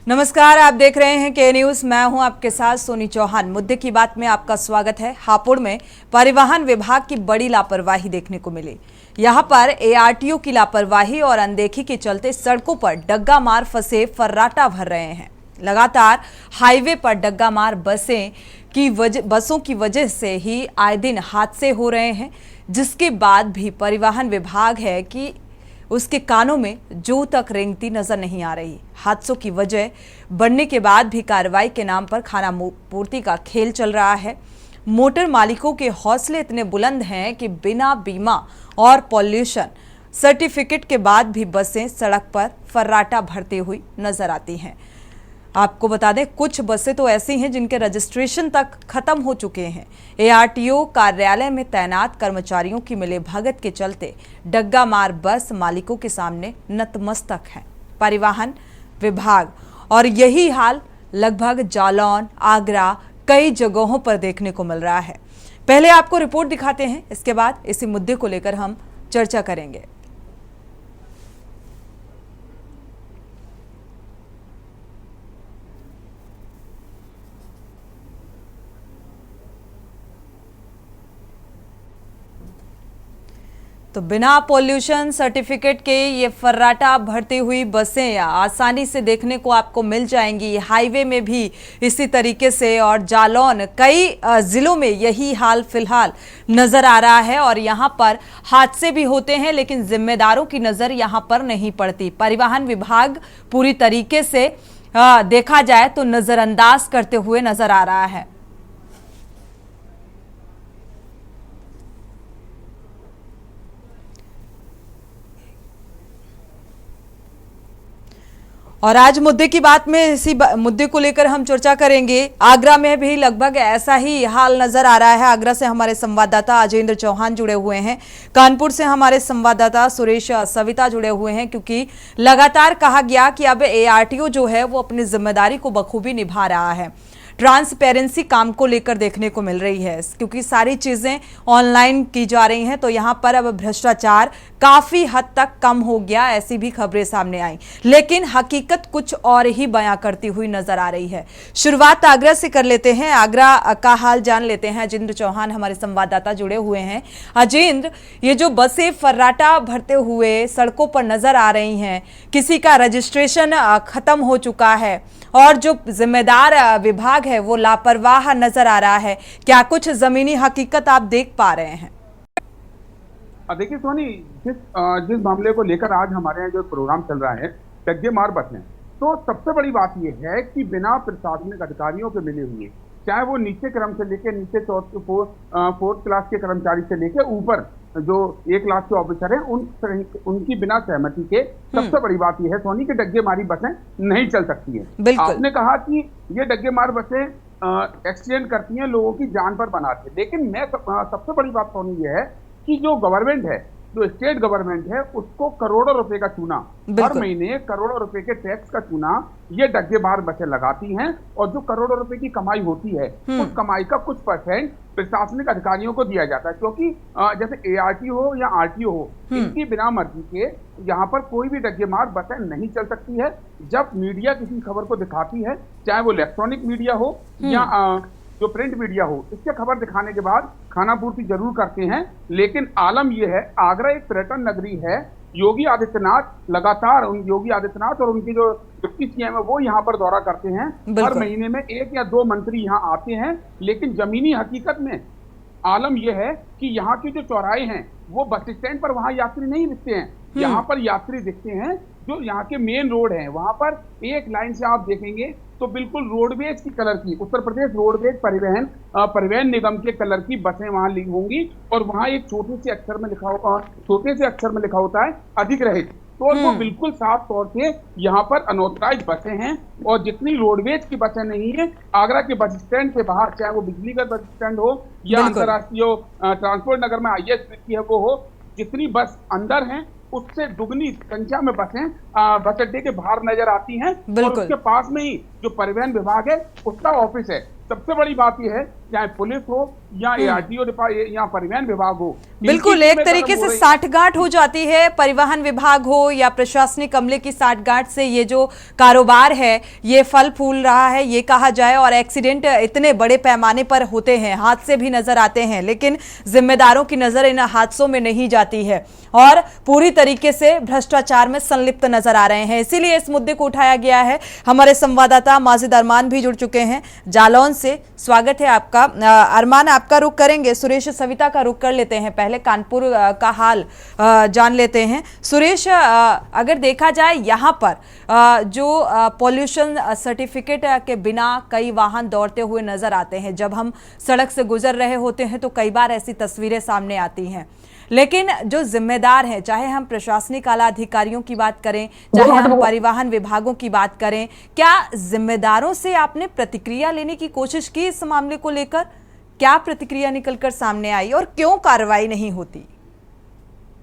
नमस्कार, आप देख रहे हैं के न्यूज। मैं हूं आपके साथ सोनी चौहान। मुद्दे की बात में आपका स्वागत है। हापुड़ में परिवहन विभाग की बड़ी लापरवाही देखने को मिली। यहां पर एआरटीओ की लापरवाही और अनदेखी के चलते सड़कों पर डग्गा मार फंसे फर्राटा भर रहे हैं। लगातार हाईवे पर डग्गा मार बसों की वजह से ही आए दिन हादसे हो रहे हैं, जिसके बाद भी परिवहन विभाग है कि उसके कानों में जू तक रेंगती नजर नहीं आ रही। हादसों की वजह बढ़ने के बाद भी कार्रवाई के नाम पर खाना पूर्ति का खेल चल रहा है। मोटर मालिकों के हौसले इतने बुलंद हैं कि बिना बीमा और पॉल्यूशन सर्टिफिकेट के बाद भी बसें सड़क पर फर्राटा भरती हुई नजर आती हैं। आपको बता दें, कुछ बसें तो ऐसी हैं जिनके रजिस्ट्रेशन तक खत्म हो चुके हैं। एआरटीओ कार्यालय में तैनात कर्मचारियों की मिलीभगत के चलते डग्गा मार बस मालिकों के सामने नतमस्तक है परिवहन विभाग। और यही हाल लगभग जालौन, आगरा, कई जगहों पर देखने को मिल रहा है। पहले आपको रिपोर्ट दिखाते हैं, इसके बाद इसी मुद्दे को लेकर हम चर्चा करेंगे। तो बिना पॉल्यूशन सर्टिफिकेट के ये फर्राटा भरती हुई बसें आसानी से देखने को आपको मिल जाएंगी। हाईवे में भी इसी तरीके से, और जालौन, कई जिलों में यही हाल फिलहाल नजर आ रहा है। और यहाँ पर हादसे भी होते हैं, लेकिन जिम्मेदारों की नजर यहाँ पर नहीं पड़ती। परिवहन विभाग पूरी तरीके से देखा जाए तो नजरअंदाज करते हुए नजर आ रहा है। और आज मुद्दे की बात में इसी मुद्दे को लेकर हम चर्चा करेंगे। आगरा में भी लगभग ऐसा ही हाल नजर आ रहा है। आगरा से हमारे संवाददाता अजेंद्र चौहान जुड़े हुए हैं, कानपुर से हमारे संवाददाता सुरेश सविता जुड़े हुए हैं, क्योंकि लगातार कहा गया कि अब एआरटीओ जो है वो अपनी जिम्मेदारी को बखूबी निभा रहा है। ट्रांसपेरेंसी काम को लेकर देखने को मिल रही है, क्योंकि सारी चीजें ऑनलाइन की जा रही हैं। तो यहां पर अब भ्रष्टाचार काफी हद तक कम हो गया, ऐसी भी खबरें सामने आई। लेकिन हकीकत कुछ और ही बयां करती हुई नजर आ रही है। शुरुआत आगरा से कर लेते हैं, आगरा का हाल जान लेते हैं। अजेंद्र चौहान हमारे संवाददाता जुड़े हुए हैं। अजेंद्र, ये जो बसें फर्राटा भरते हुए सड़कों पर नजर आ रही हैं, किसी का रजिस्ट्रेशन खत्म हो चुका है और जो जिम्मेदार विभाग है वो लापरवाह नजर आ रहा है। क्या कुछ जमीनी हकीकत आप देख पा रहे हैं? देखिए सोनी, जिस मामले को लेकर आज हमारे यहाँ जो प्रोग्राम चल रहा है, डग्गे मार बसें, तो सबसे बड़ी बात यह है कि बिना प्रशासनिक अधिकारियों के मिले हुए, चाहे वो नीचे क्रम से लेके नीचे फोर्थ क्लास के कर्मचारी से लेके ऊपर जो 1 लाख के ऑफिसर हैं, उनकी बिना सहमति के सबसे बड़ी बात यह है सोनी कि डग्गे मारी बसें नहीं चल सकती है। आपने कहा कि ये डग्गे मार बसें एक्सीडेंट करती हैं, लोगों की जान पर बनाती है, लेकिन मैं सबसे बड़ी बात सोनी ये है कि जो गवर्नमेंट है, जो स्टेट गवर्नमेंट है, उसको करोड़ों रुपए का चूना, हर महीने करोड़ों रुपए के टैक्स का चूना ये डग्गे मार बसें लगाती हैं। और जो करोड़ों रुपए की कमाई होती है, उस कमाई का कुछ परसेंट प्रशासनिक अधिकारियों को दिया जाता है। क्योंकि जैसे एआरटीओ हो या आरटीओ हो, इनकी बिना मर्जी के यहाँ पर कोई भी डग्गे मार बसें नहीं चल सकती है। जब मीडिया किसी खबर को दिखाती है, चाहे वो इलेक्ट्रॉनिक मीडिया हो या जो प्रिंट मीडिया हो, इसके खबर दिखाने के बाद खाना पूर्ति जरूर करते हैं। लेकिन आलम यह है, आगरा एक पर्यटन नगरी है। योगी आदित्यनाथ लगातार, योगी आदित्यनाथ और उनके जो डिप्टी सीएम है वो यहाँ पर दौरा करते हैं। हर महीने में 1 या 2 मंत्री यहाँ आते हैं। लेकिन जमीनी हकीकत में आलम यह है कि यहाँ के जो चौराहे हैं वो बस स्टैंड पर वहां यात्री नहीं दिखते हैं। यहाँ पर यात्री दिखते हैं जो यहाँ के मेन रोड हैं, वहां पर एक लाइन से आप देखेंगे तो बिल्कुल रोडवेज की कलर की, उत्तर प्रदेश रोडवेज परिवहन निगम के कलर की बसें वहां लिखी होंगी। और वहां एक छोटे से अक्षर में लिखा होता है अधिक रहित। तो वो बिल्कुल साफ तौर से यहाँ पर अनऑथराइज्ड बसें हैं। और जितनी रोडवेज की बसें नहीं है, आगरा के बस स्टैंड के बाहर, चाहे वो बिजली का बस स्टैंड हो या अंतर्राष्ट्रीय ट्रांसपोर्ट नगर में आईएस की है वो हो, जितनी बस अंदर हैं उससे दुगनी संख्या में बसें बस अड्डे के बाहर नजर आती हैं। और उसके पास में ही जो परिवहन विभाग है उसका ऑफिस है। सबसे बड़ी बात यह है चाहे पुलिस हो या एआरटीओ या परिवहन विभाग हो। बिल्कुल, एक तरीके से साठगांठ हो जाती है। परिवहन विभाग हो या प्रशासनिक अमले की साठगांठ से ये जो कारोबार है ये फल फूल रहा है, ये कहा जाए। और एक्सीडेंट इतने बड़े पैमाने पर होते हैं, हादसे भी नजर आते हैं, लेकिन जिम्मेदारों की नजर इन हादसों में नहीं जाती है और पूरी तरीके से भ्रष्टाचार में संलिप्त नजर आ रहे हैं। इसीलिए इस मुद्दे को उठाया गया है। हमारे संवाददाता माजिद अरमान भी जुड़ चुके हैं जालौन से। स्वागत है आपका। अरमान, आपका रुख करेंगे, सुरेश सविता का रुख कर लेते हैं। पहले कानपुर का हाल जान लेते हैं। सुरेश, अगर देखा जाए यहाँ पर जो पॉल्यूशन सर्टिफिकेट के बिना कई वाहन दौड़ते हुए नजर आते हैं, जब हम सड़क से गुजर रहे होते हैं तो कई बार ऐसी तस्वीरें सामने आती हैं। लेकिन जो जिम्मेदार हैं, चाहे हम प्रशासनिक आला अधिकारियों की बात करें, चाहे हम परिवहन विभागों की बात करें, क्या जिम्मेदारों से आपने प्रतिक्रिया लेने की कोशिश की इस मामले को लेकर? क्या प्रतिक्रिया निकलकर सामने आई और क्यों कार्रवाई नहीं होती?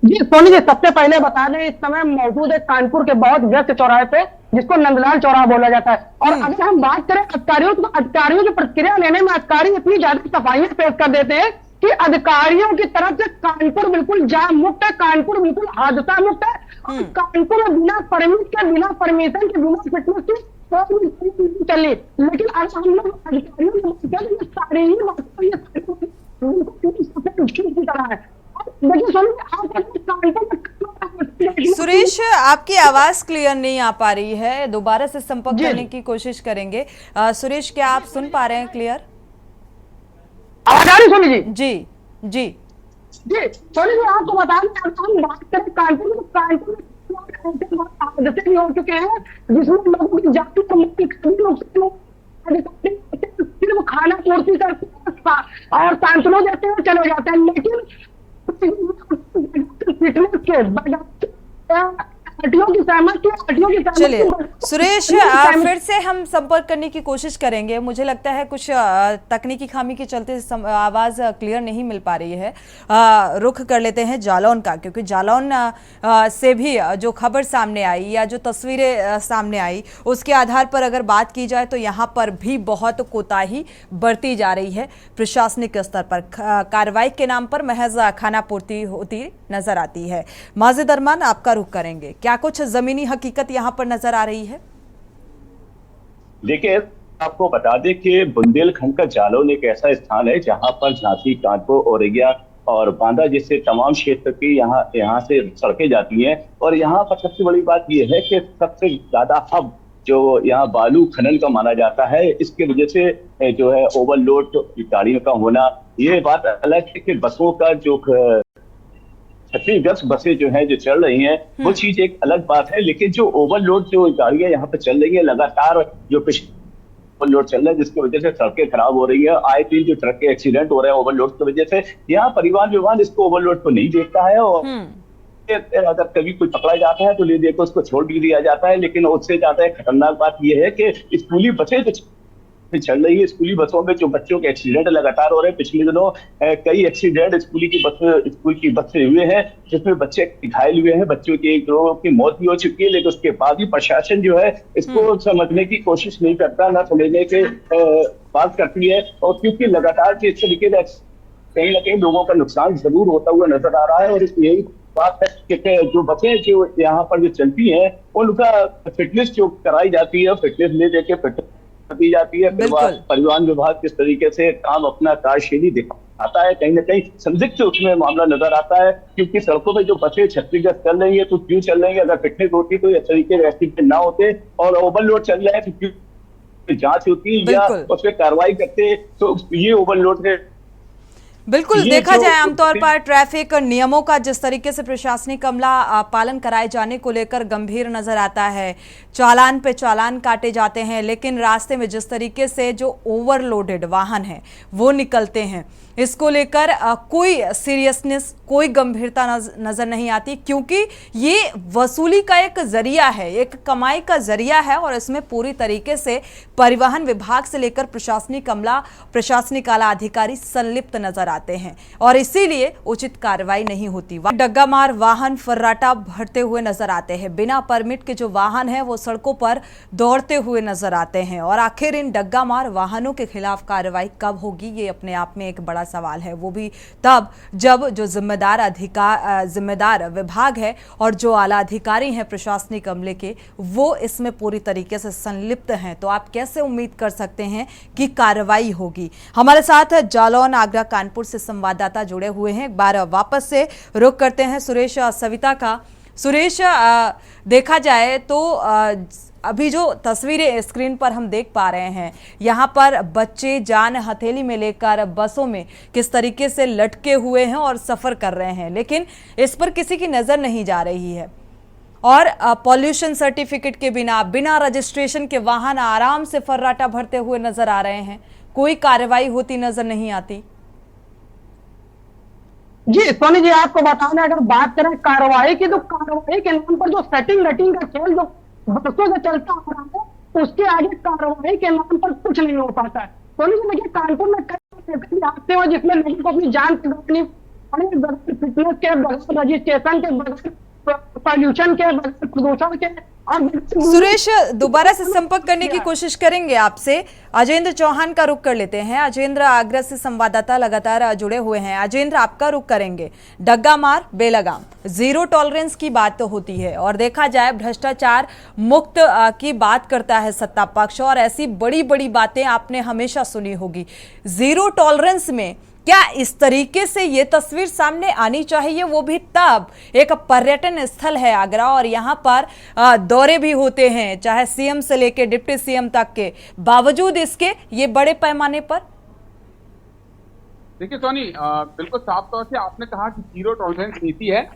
जी सोनी जी, सबसे पहले बता दें, इस समय मौजूद है कानपुर के बहुत व्यस्त चौराहे पे, जिसको नंदलाल चौराहा बोला जाता है। और अगर हम बात करें अधिकारियों, तो अधिकारियों की प्रतिक्रिया लेने में अधिकारी इतनी ज्यादा सफाइयां पेश कर देते हैं कि अधिकारियों की तरफ से कानपुर बिल्कुल जाम मुक्त है, कानपुर बिल्कुल हादसा मुक्त है। और कानपुर में बिना परमिट के, बिना परमिशन के, बिना फिटनेस के चली। लेकिन आज हम लोग अधिकारियों ने सारे ही सुरेश, आपकी आवाज क्लियर नहीं आ पा रही है, दोबारा से संपर्क करने की कोशिश करेंगे। सुरेश, क्या आप सुन पा रहे हैं क्लियर? आवाज आ रही सोनी जी? जी जी जी सोनी जी, आपको बता दें, हम बात करें कानपुर में, कानपुर में हादसे भी हो चुके हैं जिसमें लोगों की जाति सिर्फ खाना पूर्ति करते और सांत्वना देते हैं, चले जाते हैं। लेकिन फिटनेस के चलिए सुरेश, फिर से हम संपर्क करने की कोशिश करेंगे। मुझे लगता है कुछ तकनीकी खामी के चलते आवाज क्लियर नहीं मिल पा रही है। रुख कर लेते हैं जालौन का, क्योंकि जालौन से भी जो खबर सामने आई या जो तस्वीरें सामने आई, उसके आधार पर अगर बात की जाए तो यहाँ पर भी बहुत कोताही बरती जा रही है। प्रशासनिक स्तर पर कार्रवाई के नाम पर महज खानापूर्ति होती नजर आती है। माजिद अरमान, आपका रुख करेंगे, क्या कुछ जमीनी हकीकत यहाँ पर नजर आ रही है? देखिए, आपको बता दें कि बुंदेलखंड का जालौन एक ऐसा स्थान है जहां पर झांसी, कानपुर, औरैया और बांदा जैसे तमाम क्षेत्र की यहाँ से सड़कें जाती हैं। और यहाँ पर सबसे बड़ी बात यह है कि सबसे ज्यादा हब जो यहाँ बालू खनन का माना जाता है, इसकी वजह से जो है ओवरलोड गाड़ियों का होना। ये बात अलग है कि बसों का जो 36 बसें जो हैं जो चल रही हैं, वो चीज एक अलग बात है। लेकिन जो ओवरलोड जो गाड़ियां यहाँ पे चल रही है, लगातार जो ओवरलोड चल रहा है, जिसकी वजह से सड़कें खराब हो रही है, आए दिन जो ट्रक के एक्सीडेंट हो रहे हैं ओवरलोड की वजह से, यहाँ परिवहन विभाग इसको ओवरलोड को नहीं देखता है। और अगर कभी कोई पकड़ा जाता है तो ले देखो उसको छोड़ भी दिया जाता है। लेकिन उससे ज्यादा खतरनाक बात यह है कि स्कूली बसें जो चल रही है, स्कूली बसों में जो बच्चों के एक्सीडेंट लगातार हो रहे हैं। पिछले दिनों कई एक्सीडेंट स्कूल की बस से हुए हैं, जिसमें बच्चे घायल हुए हैं। बच्चों की एक दो की मौत भी हो चुकी है, लेकिन उसके बाद भी प्रशासन जो है इसको समझने की कोशिश नहीं करता, ना समझने के बात करती है। और क्योंकि लगातार इस तरीके से कहीं ना कहीं लोगों का नुकसान जरूर होता हुआ नजर आ रहा है। और यही बात है कि जो बसें जो यहाँ पर जो चलती हैं, उनका फिटनेस जो कराई जाती है, फिटनेस ले देके फिटनेस दी जाती है। परिवहन विभाग किस तरीके से काम अपना कार्यशैली दिखाता है, कहीं ना कहीं संदिग्ध उसमें मामला नजर आता है। क्योंकि सड़कों पे जो बसें छत्तीसगढ़ चल रही है तो क्यों चल रही है? अगर फिटनेस होती तो इस तरीके के एक्सीडेंट ना होते। और ओवरलोड चल रहा है तो क्यों जांच होती या उस पर कार्रवाई करते? तो ये ओवरलोड है। बिल्कुल, देखा जाए आमतौर पर ट्रैफिक नियमों का जिस तरीके से प्रशासनिक अमला पालन कराए जाने को लेकर गंभीर नजर आता है, चालान पे चालान काटे जाते हैं, लेकिन रास्ते में जिस तरीके से जो ओवरलोडेड वाहन हैं वो निकलते हैं, इसको लेकर कोई सीरियसनेस, कोई गंभीरता नजर नहीं आती। क्योंकि ये वसूली का एक जरिया है, एक कमाई का जरिया है, और इसमें पूरी तरीके से परिवहन विभाग से लेकर प्रशासनिक अमला, प्रशासनिक आला अधिकारी संलिप्त नजर आते हैं। आते हैं और इसीलिए उचित कार्रवाई नहीं होती। डग्गामार वाहन फर्राटा भरते हुए नजर आते हैं। बिना परमिट के जो वाहन है वो सड़कों पर दौड़ते हुए नजर आते हैं और आखिर इन डग्गामार वाहनों के खिलाफ कार्रवाई कब होगी, ये अपने आप में एक बड़ा सवाल है। वो भी तब जब जो जिम्मेदार विभाग है और जो आला अधिकारी हैं प्रशासनिक अमले के, वो इसमें पूरी तरीके से संलिप्त हैं। तो आप कैसे उम्मीद कर सकते हैं कि कार्रवाई होगी? हमारे साथ जालौन, आगरा, कानपुर से संवाददाता जुड़े हुए हैं। एक बार वापस से रुख करते हैं सुरेश सविता का। सुरेश, देखा जाए तो अभी जो तस्वीरें स्क्रीन पर हम देख पा रहे हैं, यहाँ पर बच्चे जान हथेली में लेकर बसों में किस तरीके से लटके हुए हैं और सफर कर रहे हैं, लेकिन इस पर किसी की नजर नहीं जा रही है। और पॉल्यूशन सर्टिफिकेट के बिना रजिस्ट्रेशन के वाहन आराम से फर्राटा भरते हुए नजर आ रहे हैं। कोई कार्रवाई होती नजर नहीं आती। जी सोनी जी, आपको बताना, अगर बात करें कार्रवाई की, तो कार्रवाई के नाम पर जो सेटिंग रटिंग का खेल जो बरसों से चलता आ रहा है, उसके आगे कार्रवाई के नाम पर कुछ नहीं हो पाता है। सोनी जी देखिए, कानपुर में कई आते हैं जिसमें लोगों को अपनी जान की फिटनेस के, रजिस्ट्रेशन के, पॉल्यूशन के, प्रदूषण के। सुरेश, दोबारा से संपर्क करने की कोशिश करेंगे आपसे। अजेंद्र चौहान का रुख कर लेते हैं। अजेंद्र, आगरा से संवाददाता लगातार जुड़े हुए हैं। अजेंद्र, आपका रुख करेंगे। डग्गामार बेलगाम जीरो टॉलरेंस की बात तो होती है और देखा जाए भ्रष्टाचार मुक्त की बात करता है सत्ता पक्ष, और ऐसी बड़ी बड़ी बातें आपने हमेशा सुनी होगी। जीरो टॉलरेंस में क्या इस तरीके से ये तस्वीर सामने आनी चाहिए, वो भी तब एक पर्यटन स्थल है आगरा और यहाँ पर दौरे भी होते हैं, चाहे सीएम से लेके डिप्टी सीएम तक के, बावजूद इसके ये बड़े पैमाने पर? देखिए सोनी, बिल्कुल साफ तौर से आपने कहा कि जीरो टॉलरेंस नीति है।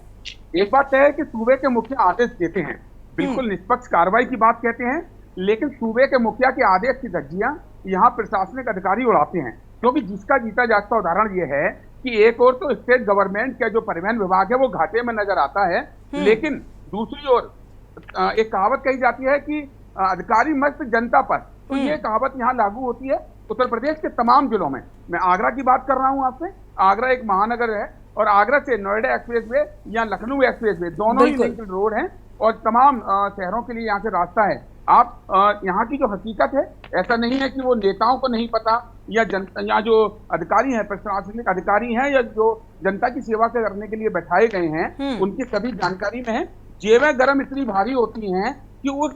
एक बात तय है कि सूबे के मुखिया आदेश देते हैं, बिल्कुल निष्पक्ष कार्रवाई की बात कहते हैं, लेकिन सूबे के मुखिया के आदेश की धज्जियां यहाँ प्रशासनिक अधिकारी उड़ाते हैं। क्योंकि जिसका जीता जागता उदाहरण ये है कि एक ओर तो स्टेट गवर्नमेंट का जो परिवहन विभाग है वो घाटे में नजर आता है, लेकिन दूसरी ओर एक कहावत कही जाती है कि अधिकारी मस्त जनता पर। तो ये कहावत यहाँ लागू होती है उत्तर प्रदेश के तमाम जिलों में। मैं आगरा की बात कर रहा हूँ आपसे। आगरा एक महानगर है और आगरा से नोएडा एक्सप्रेसवे या लखनऊ एक्सप्रेसवे दोनों ही लिंक्ड रोड हैं और तमाम शहरों के लिए यहाँ से रास्ता है। आप यहाँ की जो हकीकत है, ऐसा नहीं है कि वो नेताओं को नहीं पता या जनता, जो अधिकारी हैं, प्रशासनिक अधिकारी हैं या जो जनता की सेवा करने के लिए बैठाए गए हैं, उनकी सभी जानकारी में है। जेबें गरम इतनी भारी होती हैं कि उस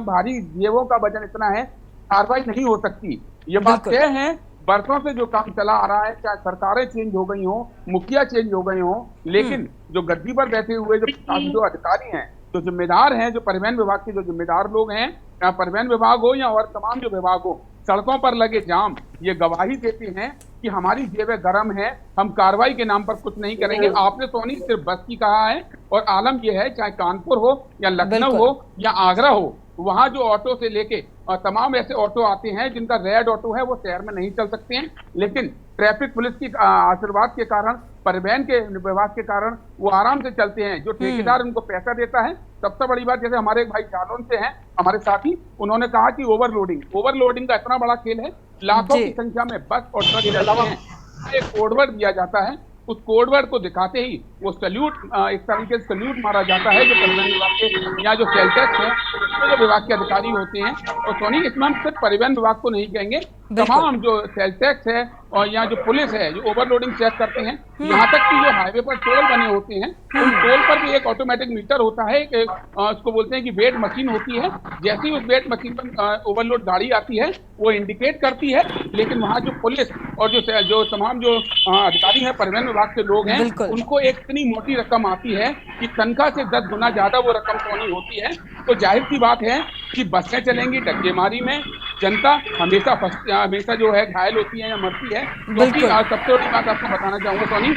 भारी जेबों का वजन इतना है, कार्रवाई नहीं हो सकती। ये बात तय है। बरसों से जो काम चला आ रहा है, चाहे सरकारें चेंज हो गई हो, मुखिया चेंज हो गए हो, लेकिन जो गद्दी पर बैठे हुए जो अधिकारी हैं, जो जिम्मेदार हैं, जो परिवहन विभाग के जो जिम्मेदार लोग हैं, या परिवहन विभाग हो या और तमाम जो विभाग हो, सड़कों पर लगे जाम ये गवाही देते हैं कि हमारी जेबें गर्म है, हम कार्रवाई के नाम पर कुछ नहीं करेंगे। आपने तो नहीं सिर्फ बस की कहा है, और आलम यह है चाहे कानपुर हो या लखनऊ हो या आगरा हो, वहां जो ऑटो से लेके तमाम ऐसे ऑटो आते हैं जिनका रेड ऑटो है, वो शहर में नहीं चल सकते हैं, लेकिन ट्रैफिक पुलिस की आशीर्वाद के कारण, परिवहन के विभाग के कारण वो आराम से चलते हैं। जो ठेकेदार उनको पैसा देता है, सबसे बड़ी बात, जैसे हमारे एक भाई जालौन से हैं हमारे साथी, उन्होंने कहा कि ओवरलोडिंग का इतना बड़ा खेल है, लाखों की संख्या में बस और ट्रक चलते हैं, एक कोडवर्ड दिया जाता है, उस कोडवर्ड को दिखाते ही वो सल्यूट, एक तरीके से सल्यूट मारा जाता है जो परिवहन विभाग के या जो सेल टैक्स है, जो विभाग के अधिकारी होते हैं। और सोनी, इसमें हम सिर्फ परिवहन विभाग को नहीं कहेंगे, तमाम जो सेल टैक्स है और यहाँ जो पुलिस है जो ओवरलोडिंग चेक करते हैं, यहाँ तक कि जो हाईवे पर टोल बने होते हैं, उन टोल पर भी एक ऑटोमेटिक मीटर होता है, उसको बोलते हैं कि वेट मशीन होती है। जैसे ही उस वेट मशीन पर ओवरलोड गाड़ी आती है, वो इंडिकेट करती है, लेकिन वहाँ जो पुलिस और जो तमाम जो अधिकारी हैं, परिवहन विभाग के लोग हैं, उनको एक इतनी मोटी रकम आती है कि तनख्वाह से 10 गुना ज्यादा वो रकम सोनी होती है। तो जाहिर सी बात है कि बसें चलेंगी डग्गेमारी में, जनता हमेशा जो है घायल होती है या मरती है। क्योंकि सबसे बड़ी बात आपको बताना चाहूंगा सोनी,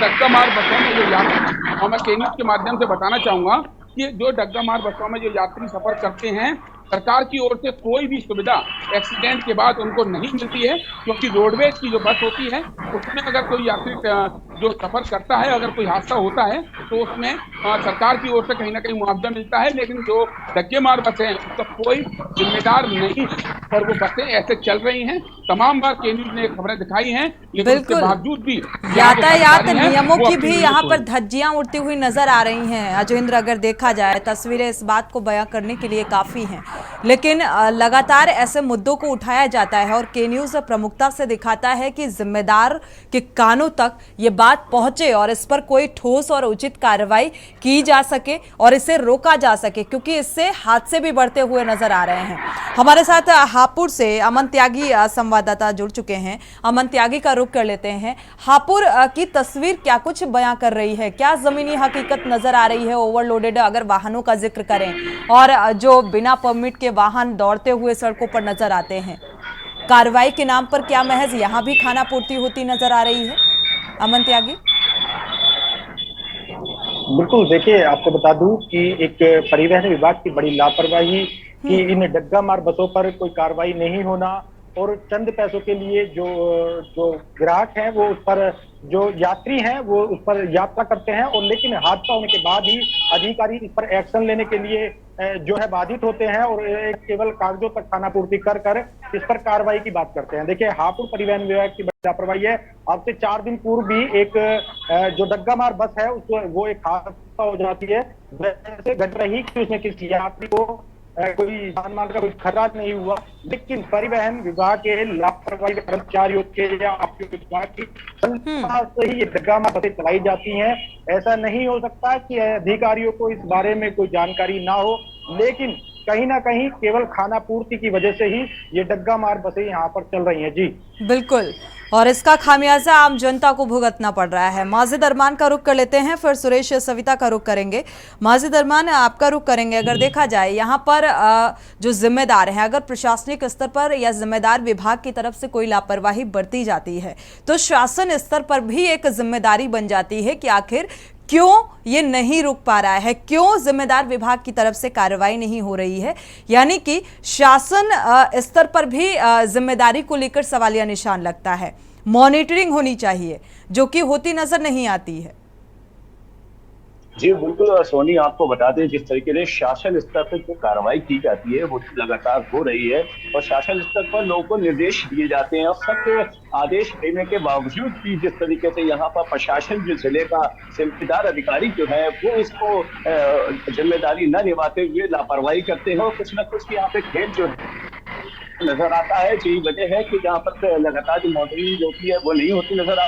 डग्गा मार बसों में जो यात्री, और मैं केन्यूज के माध्यम से बताना चाहूंगा कि जो डग्गा मार बसों में जो यात्री सफर करते हैं, सरकार की ओर से कोई भी सुविधा एक्सीडेंट के बाद उनको नहीं मिलती है, क्योंकि रोडवेज की जो बस होती है उसमें अगर कोई यात्री जो सफर करता है, अगर कोई हादसा होता है तो उसमें सरकार की ओर से कहीं ना कहीं मुआवजा मिलता है, लेकिन जो धक्के मार बसें हैं उसका कोई जिम्मेदार नहीं है और वो बसें ऐसे चल रही हैं। तमाम बार के न्यूज ने खबरें दिखाई हैं, लेकिन उसके बिल्कुल। बावजूद भी यातायात नियमों की भी अपनी यहाँ न्यूज़ पर को- धज्जियां उड़ती हुई नजर आ रही हैं। अजयेंद्र, अगर देखा जाए तस्वीरें इस बात को बयां करने के लिए काफी हैं, लेकिन लगातार ऐसे मुद्दों को उठाया जाता है और के न्यूज प्रमुखता से दिखाता है कि जिम्मेदार के कानों तक ये बात पहुंचे और इस पर कोई ठोस और उचित कार्रवाई की जा सके और इसे रोका जा सके, क्योंकि इससे हादसे भी बढ़ते हुए नजर आ रहे हैं। हमारे साथ हापुड़ से अमन त्यागी संवाददाता जुड़ चुके हैं। अमन त्यागी का रुख कर लेते हैं। हापुड़ की तस्वीर क्या कुछ बयां कर रही है, क्या जमीनी हकीकत नजर आ रही है? ओवरलोडेड अगर वाहनों का जिक्र करें और जो बिना परमिट के वाहन दौड़ते हुए सड़कों पर नजर आते हैं, कार्रवाई के नाम पर क्या महज यहां भी खाना पूर्ति होती नजर आ रही है? अमन त्यागी। बिल्कुल, देखिए आपको बता दूं कि एक परिवहन विभाग की बड़ी लापरवाही कि इन डग्गा मार बसों पर कोई कार्रवाई नहीं होना और चंद पैसों के लिए जो जो ग्राहक हैं वो उस पर, जो यात्री हैं वो उस पर यात्रा करते हैं, और लेकिन हादसा होने के बाद ही अधिकारी इस पर एक्शन लेने के लिए जो है बाधित होते हैं और केवल कागजों तक खानापूर्ति कर कर इस पर कार्रवाई की बात करते हैं। देखिए, हापुड़ परिवहन विभाग की बड़ी लापरवाही है। अब से 4 दिन पूर्व भी एक जो डग्गा मार बस है वो एक हादसा हो जाती है, वैसे घट रही कि उसमें किसी यात्री को कोई जान माल का कोई खतरा नहीं हुआ, लेकिन परिवहन विभाग के लापरवाही कर्मचारियों के या आपके विभाग की से ही ये डग्गा मार बसें चलाई जाती हैं। ऐसा नहीं हो सकता कि अधिकारियों को इस बारे में कोई जानकारी ना हो, लेकिन कहीं ना कहीं केवल खाना पूर्ति की वजह से ही ये डग्गा मार बसें यहाँ पर चल रही हैं। जी बिल्कुल, और इसका खामियाजा आम जनता को भुगतना पड़ रहा है। माजिद अरमान का रुख कर लेते हैं, फिर सुरेश सविता का रुख करेंगे। माजिद अरमान, आपका रुख करेंगे। अगर देखा जाए यहाँ पर जो जिम्मेदार है, अगर प्रशासनिक स्तर पर या जिम्मेदार विभाग की तरफ से कोई लापरवाही बरती जाती है तो शासन स्तर पर भी एक जिम्मेदारी बन जाती है कि आखिर क्यों ये नहीं रुक पा रहा है, क्यों जिम्मेदार विभाग की तरफ से कार्रवाई नहीं हो रही है। यानी कि शासन स्तर पर भी जिम्मेदारी को लेकर सवालिया निशान लगता है। मॉनिटरिंग होनी चाहिए, जो कि होती नजर नहीं आती है। जी बिल्कुल सोनी, आपको बता दें जिस तरीके से शासन स्तर पर जो कार्रवाई की जाती है वो लगातार हो रही है और शासन स्तर पर लोगों को निर्देश दिए जाते हैं और सख्त आदेश देने के बावजूद भी जिस तरीके से यहाँ पर प्रशासन जो जिले का जिम्मेदार अधिकारी जो है वो इसको जिम्मेदारी न निभाते हुए लापरवाही करते हैं और कुछ न कुछ यहाँ पे खेल जो नजर आता है। यही वजह है कि जहाँ पर लगातार जो मॉनिटरिंग होती है वो नहीं होती नजर आ,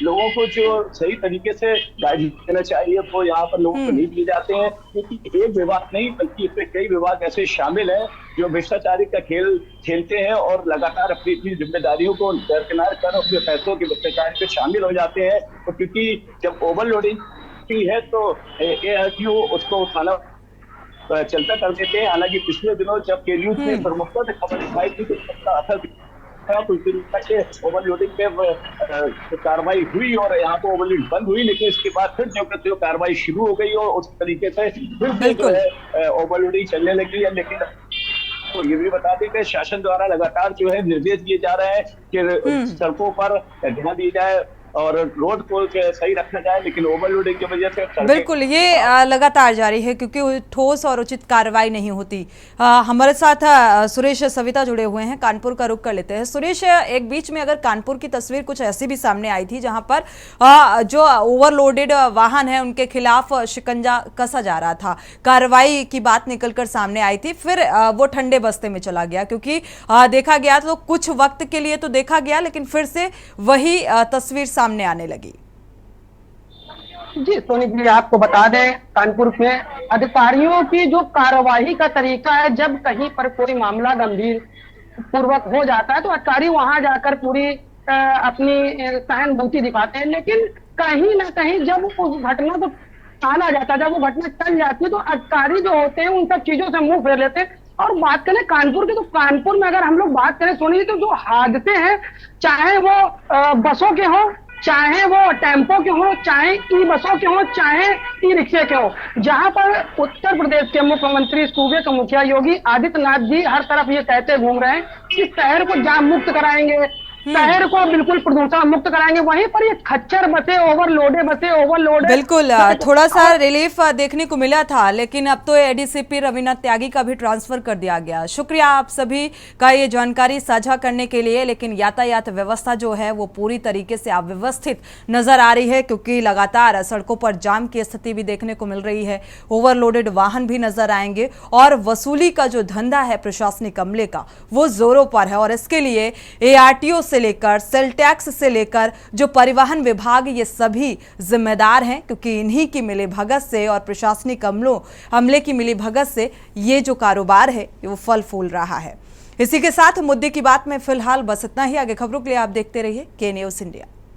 लोगों को जो सही तरीके से गाइड देना चाहिए वो यहाँ पर लोगों को नहीं दिए जाते हैं, क्योंकि एक विभाग नहीं बल्कि इसमें कई विभाग ऐसे शामिल हैं जो भ्रष्टाचारी का खेल खेलते हैं और लगातार अपनी अपनी जिम्मेदारियों को दरकिनार कर अपने पैसों के भ्रष्टाचार में शामिल हो जाते हैं। और क्योंकि जब ओवरलोडिंग है तो ARTO उसको उठाना चलता कर देते हैं। हालांकि पिछले दिनों जब के न्यूज ने प्रमुखता से खबर दिखाई थी तो उसका असर कुछ दिन तक ओवरलोडिंग पे कार्रवाई हुई और यहाँ पे ओवरलोडिंग बंद हुई, लेकिन इसके बाद फिर जो कार्रवाई शुरू हो गई और उस तरीके से फिर जो है ओवरलोडिंग चलने लगी है। लेकिन तो ये भी बता दें कि शासन द्वारा लगातार जो है निर्देश दिए जा रहे हैं कि सड़कों पर ध्यान दिया जाए और रोड को सही रखा जाए, लेकिन ओवरलोडिंग की वजह से बिल्कुल ये लगातार जारी है क्योंकि ठोस और उचित कार्रवाई नहीं होती। हमारे साथ सुरेश सविता जुड़े हुए हैं, कानपुर का रुख कर लेते हैं। सुरेश, एक बीच में अगर कानपुर की तस्वीर कुछ ऐसी भी सामने आई थी जहां पर जो ओवरलोडेड वाहन है उनके खिलाफ शिकंजा कसा जा रहा था, कार्रवाई की बात निकलकर सामने आई थी, फिर वो ठंडे बस्ते में चला गया क्योंकि देखा गया तो कुछ वक्त के लिए तो देखा गया लेकिन फिर से वही तस्वीर सामने आने लगी। जी सोनी जी, आपको बता दें कानपुर में अधिकारियों की जो कार्यवाही का तरीका है, जब कहीं पर कोई मामला गंभीर पूर्वक हो जाता है तो अधिकारी वहां जाकर पूरी अपनी सहानुभूति दिखाते हैं, लेकिन कहीं ना कहीं जब उस घटना को टाला जाता है, जब वो घटना टल जाती है तो अधिकारी जो होते हैं उन सब चीजों से मुंह फेर लेते हैं। और बात करें कानपुर की, तो कानपुर में अगर हम लोग बात करें सोनी जी, तो जो हादसे हैं चाहे वो बसों के हों, चाहे वो टेम्पो के हो, चाहे ई बसों के हो, चाहे ई रिक्शे के हो, जहां पर उत्तर प्रदेश के मुख्यमंत्री सूबे के मुखिया योगी आदित्यनाथ जी हर तरफ ये कहते घूम रहे हैं कि शहर को जाम मुक्त कराएंगे, शहर को बिल्कुल प्रदूषण मुक्त कराएंगे। वहीं पर ये खच्चर बसें, ओवरलोडेड बिल्कुल थोड़ा सा रिलीफ देखने को मिला था, लेकिन अब तो एडीसीपी रवीना त्यागी का भी ट्रांसफर कर दिया गया। शुक्रिया आप सभी का ये जानकारी साझा करने के लिए। लेकिन यातायात व्यवस्था जो है वो पूरी तरीके से अव्यवस्थित नजर आ रही है, क्योंकि लगातार सड़कों पर जाम की स्थिति भी देखने को मिल रही है, ओवरलोडेड वाहन भी नजर आएंगे और वसूली का जो धंधा है प्रशासनिक अमले का वो जोरों पर है। और इसके लिए एआरटीओ से लेकर सेल टैक्स से लेकर जो परिवहन विभाग, ये सभी जिम्मेदार हैं, क्योंकि इन्हीं की मिलीभगत से और प्रशासनिक अमले की मिलीभगत से ये जो कारोबार है वो फल फूल रहा है। इसी के साथ मुद्दे की बात में फिलहाल बस इतना ही। आगे खबरों के लिए आप देखते रहिए के न्यूज़ इंडिया।